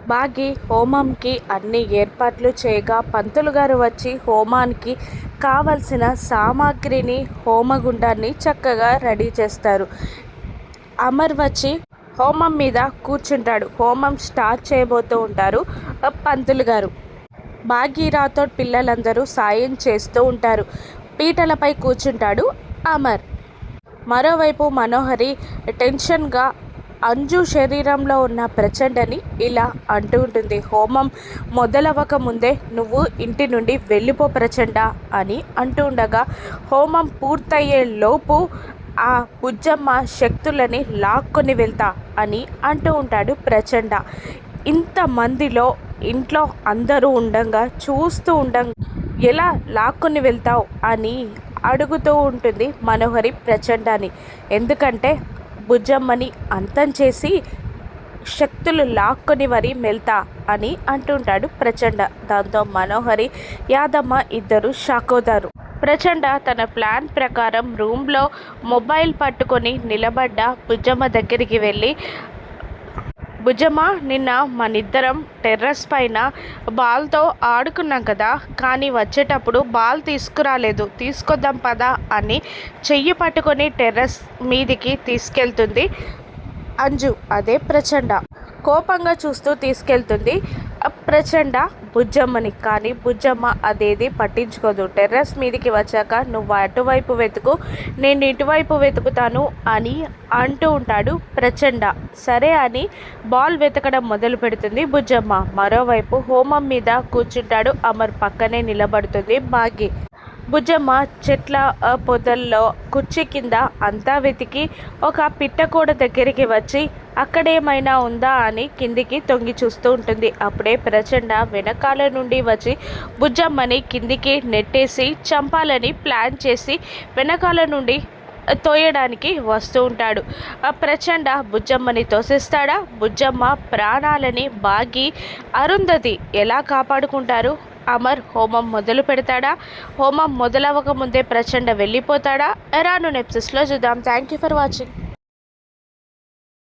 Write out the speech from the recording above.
బాగి హోమంకి అన్ని ఏర్పాట్లు చేయగా పంతులు గారు వచ్చి హోమానికి కావలసిన సామాగ్రిని హోమగుండాన్ని చక్కగా రెడీ చేస్తారు. అమర్ వచ్చి హోమం మీద కూర్చుంటాడు. హోమం స్టార్ట్ చేయబోతూ ఉంటారు పంతులు గారు. భాగీరథ పిల్లలందరూ సాయం చేస్తూ ఉంటారు. పీటలపై కూర్చుంటాడు అమర్. మరోవైపు మనోహరి టెన్షన్గా అంజు శరీరంలో ఉన్న ప్రచండని ఇలా అంటూ ఉంటుంది. హోమం మొదలవ్వక ముందే నువ్వు ఇంటి నుండి వెళ్ళిపో ప్రచండ అని అంటూ ఉండగా హోమం పూర్తయ్యే లోపు ఆ బుజ్జమ్మ శక్తులని లాక్కొని వెళ్తా అని అంటూ ఉంటాడు ప్రచండ. ఇంతమందిలో ఇంట్లో అందరూ ఉండంగా చూస్తూ ఎలా లాక్కొని వెళ్తావు అని అడుగుతూ ఉంటుంది మనోహరి ప్రచండాన్ని. ఎందుకంటే బుజ్జమ్మని అంతం చేసి శక్తులు లాక్కొని మరీ వెళ్తా అని అంటుంటాడు ప్రచండ. దాంతో మనోహరి యాదమ్మ ఇద్దరు షాక్ అవుతారు. ప్రచండ తన ప్లాన్ ప్రకారం రూమ్లో మొబైల్ పట్టుకొని నిలబడ్డ బుజ్జమ్మ దగ్గరికి వెళ్ళి, బుజ్జమ్మ, నిన్న మనిద్దరం టెర్రస్ పైన బాల్తో ఆడుకున్నాం కదా, కానీ వచ్చేటప్పుడు బాల్ తీసుకురాలేదు, తీసుకొద్దాం పదా అని చెయ్యి పట్టుకొని టెర్రస్ మీదికి తీసుకెళ్తుంది అంజు. అదే ప్రచండ కోపంగా చూస్తూ తీసుకెళ్తుంది ప్రచండ బుజ్జమ్మని. కానీ బుజ్జమ్మ అదేది పట్టించుకోదు. టెర్రస్ మీదికి వచ్చాక నువ్వు అటువైపు వెతుకు, నేను ఇటువైపు వెతుకుతాను అని అంటూ ఉంటాడు ప్రచండ. సరే అని బాల్ వెతకడం మొదలు పెడుతుంది బుజ్జమ్మ. మరోవైపు హోమం మీద కూర్చుంటాడు అమర్. పక్కనే నిలబడుతుంది భాగ్య. బుజ్జమ్మ చెట్ల పొదల్లో కుర్చీ కింద అంతా వెతికి ఒక పిట్టకోడ దగ్గరికి వచ్చి అక్కడేమైనా ఉందా అని కిందికి తొంగి చూస్తూ ఉంటుంది. అప్పుడే ప్రచండ వెనకాల నుండి వచ్చి బుజ్జమ్మని కిందికి నెట్టేసి చంపాలని ప్లాన్ చేసి వెనకాల నుండి తోయడానికి వస్తూ ఉంటాడు. ప్రచండ బుజ్జమ్మని తోసేస్తాడా? బుజ్జమ్మ ప్రాణాలని బాగి అరుంధతి ఎలా కాపాడుకుంటారు? అమర్ హోమం మొదలు పెడతాడా? హోమం మొదలవ్వక ముందే ప్రచండ వెళ్ళిపోతాడా? రాను ఎపిసోడ్స్లో చూద్దాం. Thank you for watching.